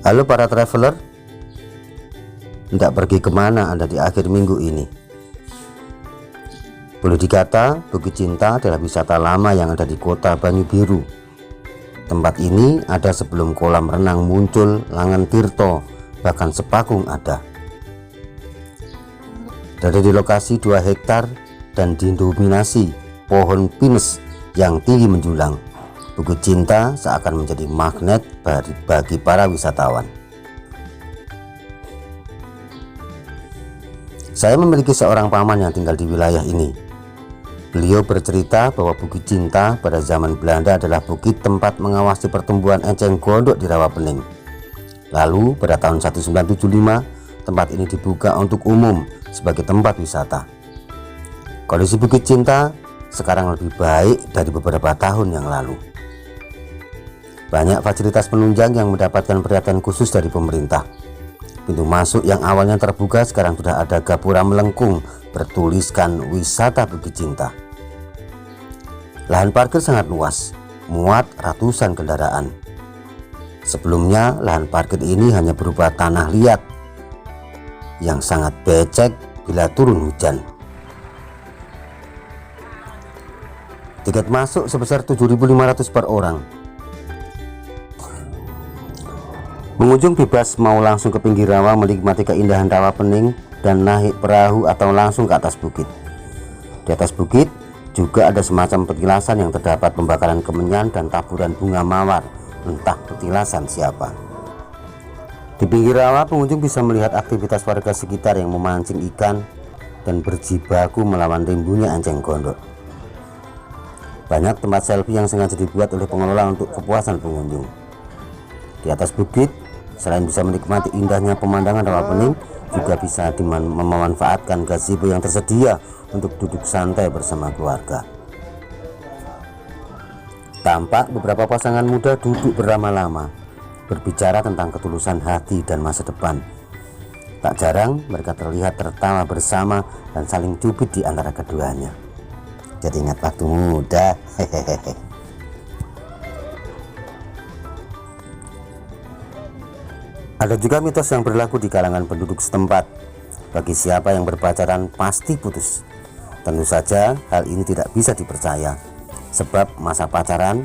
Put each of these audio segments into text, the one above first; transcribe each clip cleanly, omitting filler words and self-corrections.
Halo para traveler, hendak pergi kemana Anda di akhir minggu ini? Boleh dikata Bukit Cinta adalah wisata lama yang ada di kota Banyu Biru. Tempat ini ada sebelum kolam renang muncul, Langan Tirto, bahkan Sepakung ada. Berada di lokasi 2 hektar dan didominasi pohon pinus yang tinggi menjulang, Bukit Cinta seakan menjadi magnet bagi para wisatawan. Saya memiliki seorang paman yang tinggal di wilayah ini. Beliau bercerita bahwa Bukit Cinta pada zaman Belanda adalah bukit tempat mengawasi pertumbuhan enceng gondok di Rawapening. Lalu pada tahun 1975 tempat ini dibuka untuk umum sebagai tempat wisata. Kondisi Bukit Cinta sekarang lebih baik dari beberapa tahun yang lalu. Banyak fasilitas penunjang yang mendapatkan perhatian khusus dari pemerintah. Pintu masuk yang awalnya terbuka sekarang sudah ada gapura melengkung bertuliskan wisata Bukit Cinta. Lahan parkir sangat luas, muat ratusan kendaraan. Sebelumnya lahan parkir ini hanya berupa tanah liat yang sangat becek bila turun hujan. Tiket masuk sebesar 7.500 per orang. Pengunjung bebas mau langsung ke pinggir rawa menikmati keindahan Rawapening dan naik perahu atau langsung ke atas bukit. Di atas bukit juga ada semacam petilasan yang terdapat pembakaran kemenyan dan taburan bunga mawar, entah petilasan siapa. Di pinggir rawa pengunjung bisa melihat aktivitas warga sekitar yang memancing ikan dan berjibaku melawan rimbunnya enceng gondok. Banyak tempat selfie yang sengaja dibuat oleh pengelola untuk kepuasan pengunjung. Di atas bukit selain bisa menikmati indahnya pemandangan Rawapening, juga bisa memanfaatkan gazebo yang tersedia untuk duduk santai bersama keluarga. Tampak beberapa pasangan muda duduk berlama-lama, berbicara tentang ketulusan hati dan masa depan. Tak jarang mereka terlihat tertawa bersama dan saling cubit di antara keduanya. Jadi ingat waktu muda, hehehe. Ada juga mitos yang berlaku di kalangan penduduk setempat. Bagi siapa yang berpacaran pasti putus. Tentu saja hal ini tidak bisa dipercaya. Sebab masa pacaran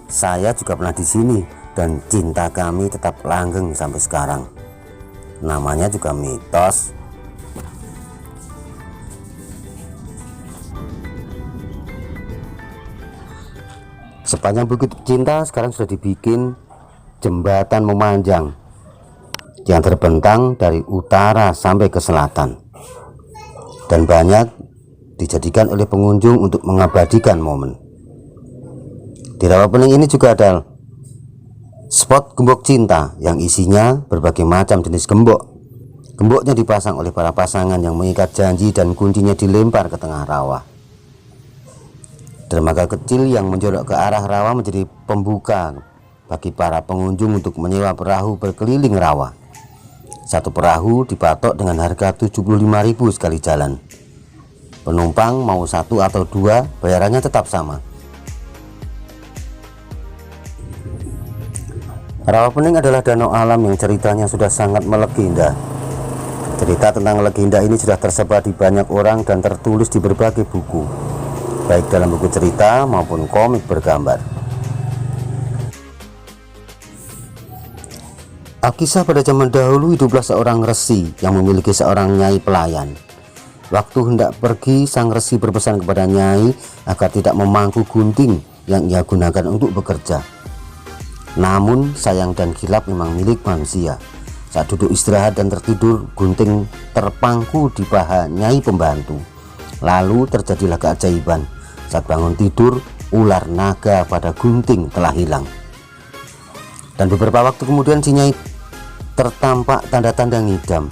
saya juga pernah di sini dan cinta kami tetap langgeng sampai sekarang. Namanya juga mitos. Sepanjang Bukit Cinta sekarang sudah dibikin jembatan memanjang yang terbentang dari utara sampai ke selatan dan banyak dijadikan oleh pengunjung untuk mengabadikan momen. Di Rawapening ini juga ada spot gembok cinta yang isinya berbagai macam jenis gembok. Gemboknya dipasang oleh para pasangan yang mengikat janji dan kuncinya dilempar ke tengah rawa. Dermaga kecil yang menjorok ke arah rawa menjadi pembuka bagi para pengunjung untuk menyewa perahu berkeliling rawa. Satu perahu dipatok dengan harga 75.000 sekali jalan. Penumpang mau 1 atau 2 bayarannya tetap sama. Rawapening adalah danau alam yang ceritanya sudah sangat melegenda. Cerita tentang legenda ini sudah tersebar di banyak orang dan tertulis di berbagai buku, baik dalam buku cerita maupun komik bergambar. Alkisah pada zaman dahulu hiduplah seorang resi yang memiliki seorang nyai pelayan. Waktu hendak pergi, sang resi berpesan kepada nyai agar tidak memangku gunting yang ia gunakan untuk bekerja. Namun sayang dan kilap memang milik manusia. Saat duduk istirahat dan tertidur, gunting terpangku di paha nyai pembantu. Lalu terjadilah keajaiban. Saat bangun tidur, ular naga pada gunting telah hilang. Dan beberapa waktu kemudian si nyai tertampak tanda-tanda ngidam.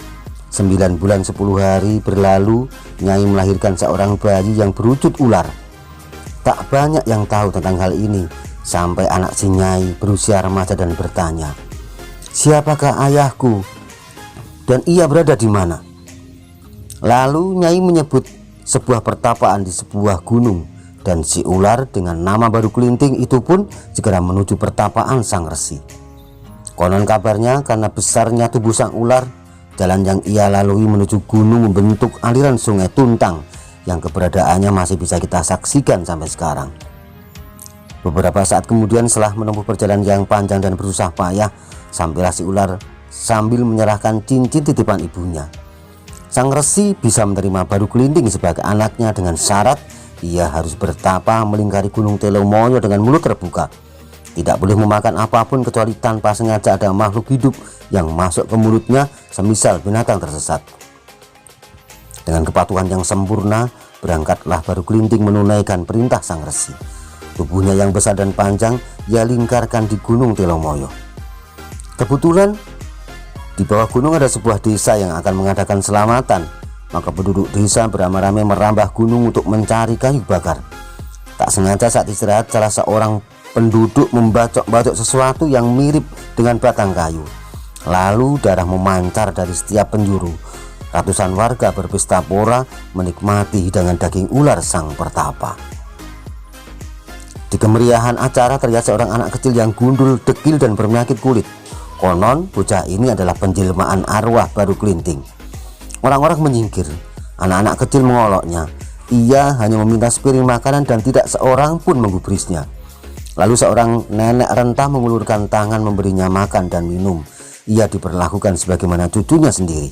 9 bulan 10 hari berlalu, nyai melahirkan seorang bayi yang berwujud ular. Tak banyak yang tahu tentang hal ini sampai anak si nyai berusia remaja dan bertanya, "Siapakah ayahku? Dan ia berada di mana?" Lalu nyai menyebut sebuah pertapaan di sebuah gunung, dan si ular dengan nama baru Kelinting itu pun segera menuju pertapaan sang resi. Konon kabarnya karena besarnya tubuh sang ular, jalan yang ia lalui menuju gunung membentuk aliran sungai Tuntang yang keberadaannya masih bisa kita saksikan sampai sekarang. Beberapa saat kemudian setelah menempuh perjalanan yang panjang dan bersusah payah, sampailah si ular sambil menyerahkan cincin titipan ibunya. Sang resi bisa menerima Baru Kelinting sebagai anaknya dengan syarat ia harus bertapa melingkari Gunung Telomoyo dengan mulut terbuka. Tidak boleh memakan apapun kecuali tanpa sengaja ada makhluk hidup yang masuk ke mulutnya, semisal binatang tersesat. Dengan kepatuhan yang sempurna, berangkatlah Baru Kelinting menunaikan perintah sang resi. Tubuhnya yang besar dan panjang ia lingkarkan di Gunung Telomoyo. Kebetulan di bawah gunung ada sebuah desa yang akan mengadakan selamatan, maka penduduk desa beramai-ramai merambah gunung untuk mencari kayu bakar. Tak sengaja saat istirahat, salah seorang penduduk membacok-bacok sesuatu yang mirip dengan batang kayu. Lalu darah memancar dari setiap penjuru. Ratusan warga berpesta pora menikmati hidangan daging ular sang pertapa. Di kemeriahan acara terlihat seorang anak kecil yang gundul, dekil dan berpenyakit kulit. Konon bocah ini adalah penjelmaan arwah Baru Kelinting. Orang-orang menyingkir, anak-anak kecil mengoloknya. Ia hanya meminta sepiring makanan dan tidak seorang pun menggubrisnya. Lalu seorang nenek renta mengulurkan tangan memberinya makan dan minum. Ia diperlakukan sebagaimana cucunya sendiri.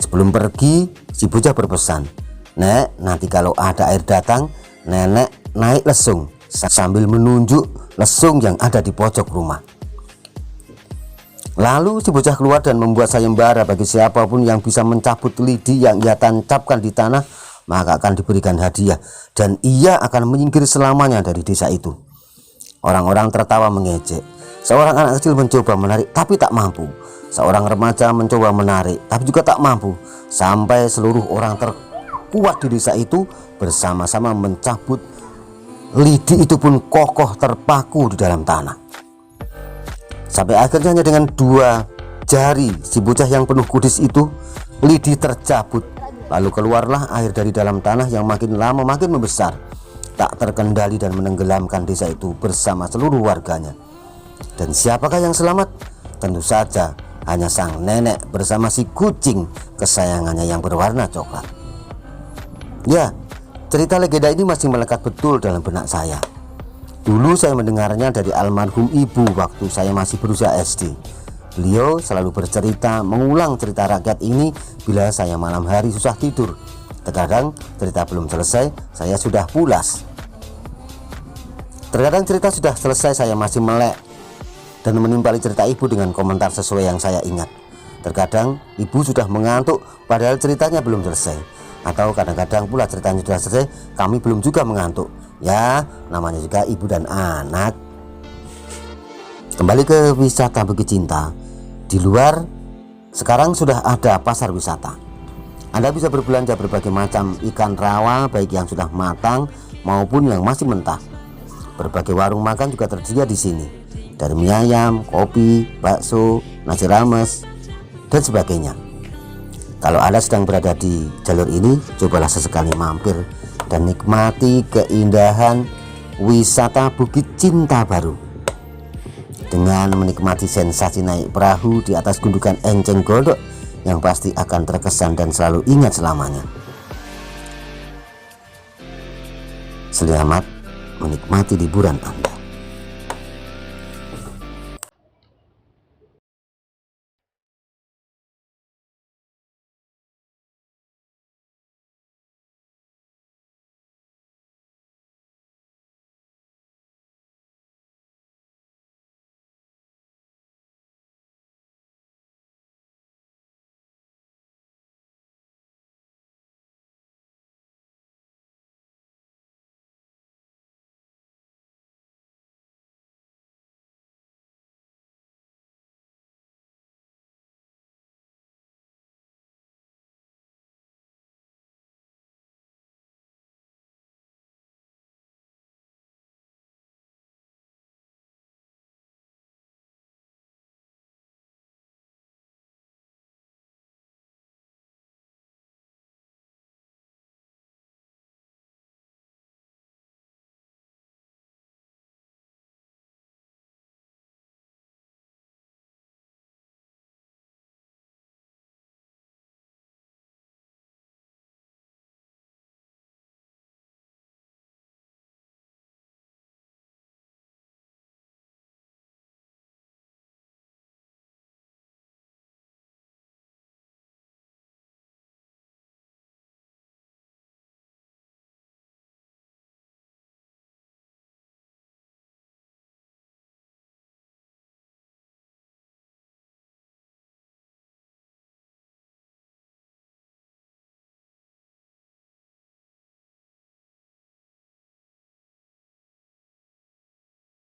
Sebelum pergi, si bocah berpesan, "Nek, nanti kalau ada air datang, nenek naik lesung," sambil menunjuk lesung yang ada di pojok rumah. Lalu si bocah keluar dan membuat sayembara bagi siapapun yang bisa mencabut lidi yang ia tancapkan di tanah, maka akan diberikan hadiah dan ia akan menyingkir selamanya dari desa itu. Orang-orang tertawa mengejek. Seorang anak kecil mencoba menarik tapi tak mampu. Seorang remaja mencoba menarik tapi juga tak mampu. Sampai seluruh orang terkuat di desa itu bersama-sama mencabut lidi itu pun kokoh terpaku di dalam tanah. Sampai akhirnya hanya dengan 2 jari si bocah yang penuh kudis itu, lidi tercabut. Lalu keluarlah air dari dalam tanah yang makin lama makin membesar, tak terkendali dan menenggelamkan desa itu bersama seluruh warganya. Dan siapakah yang selamat? Tentu saja hanya sang nenek bersama si kucing kesayangannya yang berwarna coklat. Ya, cerita legenda ini masih melekat betul dalam benak saya. Dulu saya mendengarnya dari almarhum ibu waktu saya masih berusia SD. Beliau selalu bercerita, mengulang cerita rakyat ini bila saya malam hari susah tidur. Terkadang cerita belum selesai, saya sudah pulas. Terkadang cerita sudah selesai, saya masih melek dan menimpali cerita ibu dengan komentar sesuai yang saya ingat. Terkadang ibu sudah mengantuk padahal ceritanya belum selesai. Atau kadang-kadang pula ceritanya sudah selesai, kami belum juga mengantuk. Ya, namanya juga ibu dan anak. Kembali ke wisata Bukit Cinta. Di luar sekarang sudah ada pasar wisata. Anda bisa berbelanja berbagai macam ikan rawa, baik yang sudah matang maupun yang masih mentah. Berbagai warung makan juga tersedia di sini. Dari mie ayam, kopi, bakso, nasi rames, dan sebagainya. Kalau Anda sedang berada di jalur ini, cobalah sesekali mampir dan nikmati keindahan wisata Bukit Cinta Baru. Dengan menikmati sensasi naik perahu di atas gundukan enceng gondok yang pasti akan terkesan dan selalu ingat selamanya. Selamat menikmati liburan Anda.